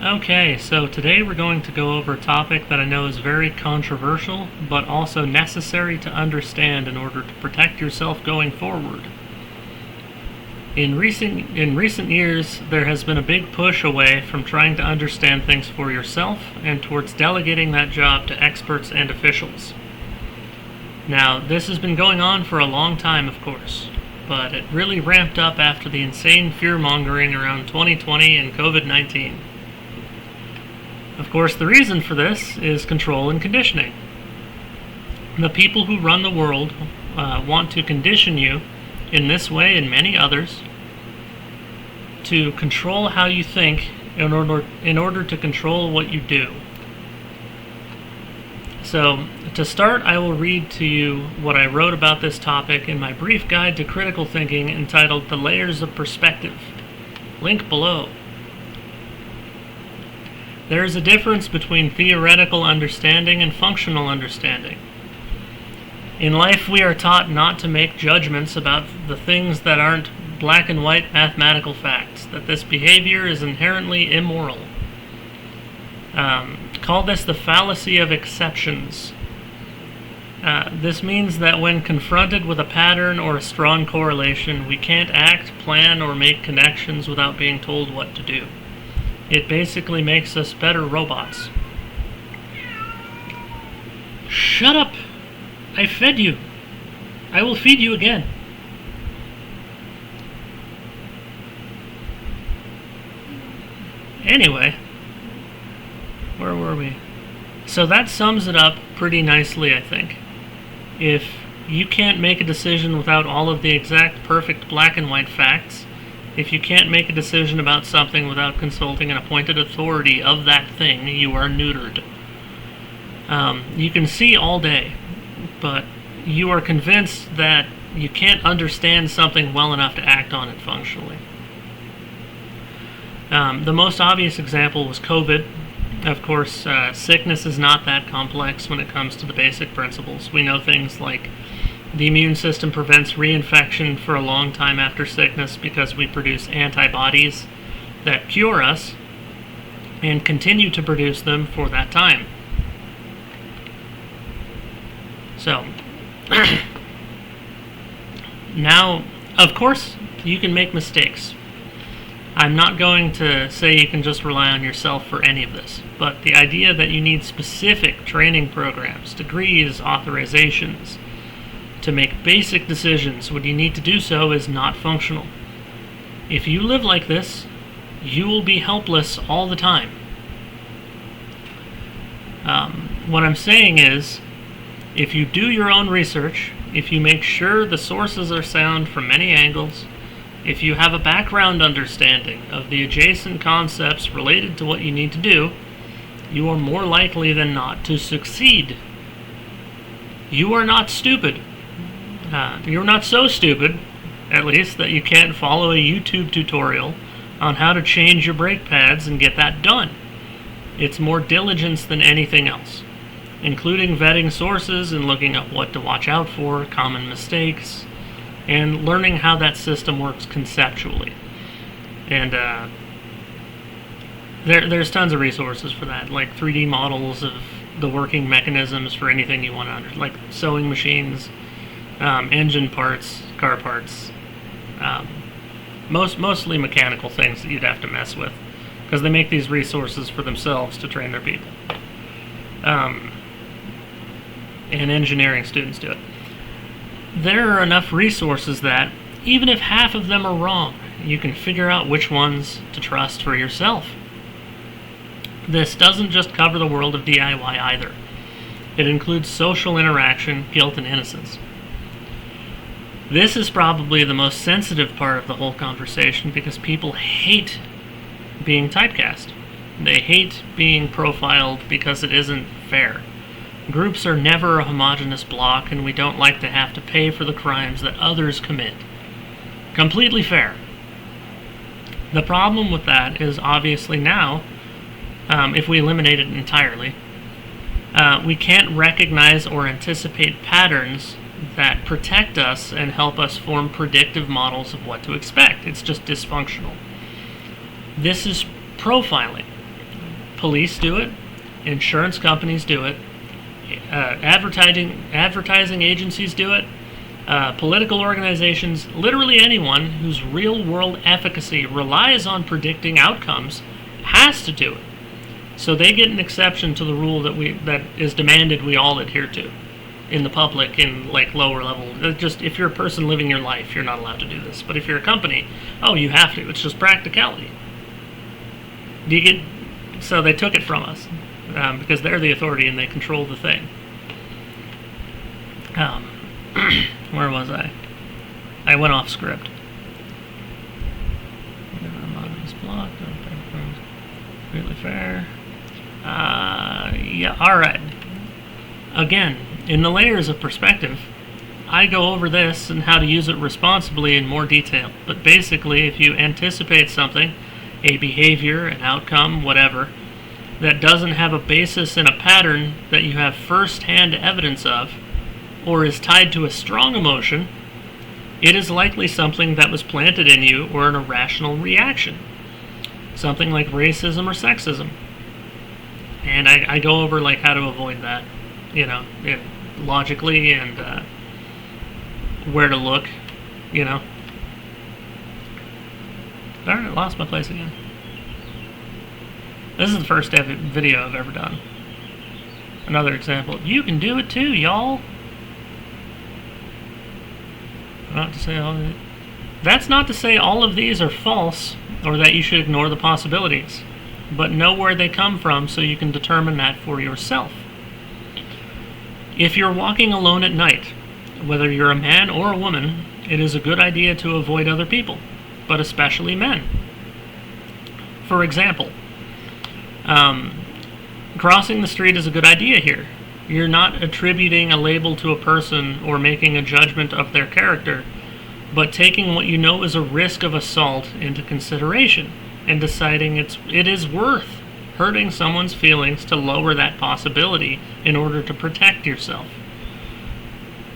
Okay, so today we're going to go over a topic that I know is very controversial, but also necessary to understand in order to protect yourself going forward. In recent years, there has been a big push away from trying to understand things for yourself and towards delegating that job to experts and officials. Now, this has been going on for a long time, of course, but it really ramped up after the insane fear-mongering around 2020 and COVID-19. Of course, the reason for this is control and conditioning. The people who run the world want to condition you in this way and many others to control how you think in order to control what you do. So, to start, I will read to you what I wrote about this topic in my brief guide to critical thinking entitled The Layers of Perspective. Link below. There is a difference between theoretical understanding and functional understanding. In life, we are taught not to make judgments about the things that aren't black and white mathematical facts, that this behavior is inherently immoral. Call this the fallacy of exceptions. This means that when confronted with a pattern or a strong correlation, we can't act, plan, or make connections without being told what to do. It basically makes us better robots. Shut up! I fed you. I will feed you again. Anyway, where were we? So that sums it up pretty nicely, I think. If you can't make a decision without all of the exact perfect black and white facts, if you can't make a decision about something without consulting an appointed authority of that thing, you are neutered. You can see all day, but you are convinced that you can't understand something well enough to act on it functionally. The most obvious example was COVID. Of course, sickness is not that complex when it comes to the basic principles. We know things like the immune system prevents reinfection for a long time after sickness because we produce antibodies that cure us and continue to produce them for that time. So, now, of course, you can make mistakes. I'm not going to say you can just rely on yourself for any of this, but the idea that you need specific training programs, degrees, authorizations, to make basic decisions when you need to do so is not functional. If you live like this, you will be helpless all the time. What I'm saying is, if you do your own research, if you make sure the sources are sound from many angles, if you have a background understanding of the adjacent concepts related to what you need to do, you are more likely than not to succeed. You are not stupid. You're not so stupid, at least, that you can't follow a YouTube tutorial on how to change your brake pads and get that done. It's more diligence than anything else, including vetting sources and looking up what to watch out for, common mistakes, and learning how that system works conceptually. And there's tons of resources for that, like 3D models of the working mechanisms for anything you want to understand, like sewing machines, engine parts, car parts, mostly mechanical things that you'd have to mess with, because they make these resources for themselves to train their people. And engineering students do it. There are enough resources that, even if half of them are wrong, you can figure out which ones to trust for yourself. This doesn't just cover the world of DIY either. It includes social interaction, guilt, and innocence. This is probably the most sensitive part of the whole conversation because people hate being typecast. They hate being profiled because it isn't fair. Groups are never a homogeneous block, and we don't like to have to pay for the crimes that others commit. Completely fair. The problem with that is obviously now, if we eliminate it entirely, we can't recognize or anticipate patterns that protect us and help us form predictive models of what to expect. It's just dysfunctional. This is profiling. Police do it. Insurance companies do it. Advertising agencies do it. Political organizations, literally anyone whose real-world efficacy relies on predicting outcomes has to do it. So they get an exception to the rule that is demanded we all adhere to in the public, in like lower level. Just if you're a person living your life, you're not allowed to do this. But if you're a company, oh, you have to. It's just practicality. So they took it from us because they're the authority and they control the thing. Where was I? I went off script. Really fair. Yeah, alright. Again, in the layers of perspective, I go over this and how to use it responsibly in more detail. But basically, if you anticipate something, a behavior, an outcome, whatever, that doesn't have a basis in a pattern that you have first-hand evidence of, or is tied to a strong emotion, it is likely something that was planted in you or an irrational reaction. Something like racism or sexism. And I go over like how to avoid that, logically, and where to look, Darn it, lost my place again. This is the first video I've ever done. Another example. You can do it too, y'all. That's not to say all of these are false or that you should ignore the possibilities, but know where they come from so you can determine that for yourself. If you're walking alone at night, whether you're a man or a woman, it is a good idea to avoid other people, but especially men. For example, crossing the street is a good idea here. You're not attributing a label to a person or making a judgment of their character, but taking what you know is a risk of assault into consideration and deciding it is worth hurting someone's feelings to lower that possibility in order to protect yourself.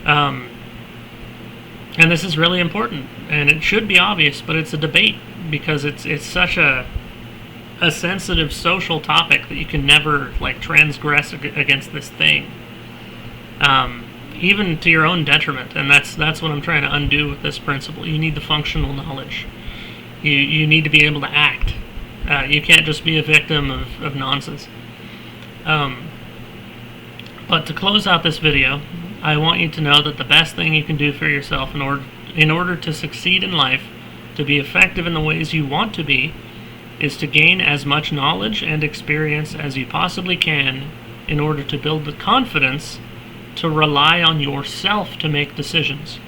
And this is really important, and it should be obvious, but it's a debate because it's such a sensitive social topic that you can never transgress against this thing, even to your own detriment. And that's what I'm trying to undo with this principle. You need the functional knowledge. You need to be able to act. You can't just be a victim of nonsense. But to close out this video, I want you to know that the best thing you can do for yourself in order to succeed in life, to be effective in the ways you want to be, is to gain as much knowledge and experience as you possibly can in order to build the confidence to rely on yourself to make decisions.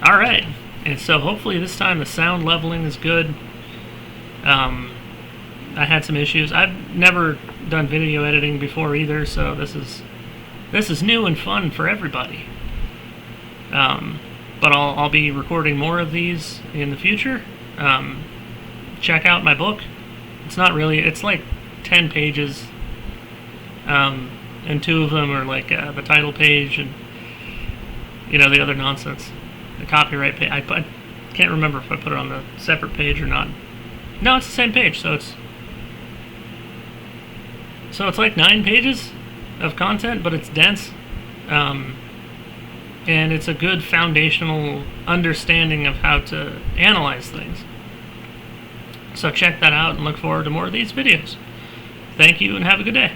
Alright, and so hopefully this time the sound leveling is good. I had some issues. I've never done video editing before either, so this is new and fun for everybody. But I'll be recording more of these in the future. Check out my book. It's like 10 pages. And 2 of them are like the title page and, the other nonsense. The copyright page. I can't remember if I put it on the separate page or not. No, it's the same page, so it's like 9 pages of content, but it's dense. And it's a good foundational understanding of how to analyze things. So check that out and look forward to more of these videos. Thank you and have a good day.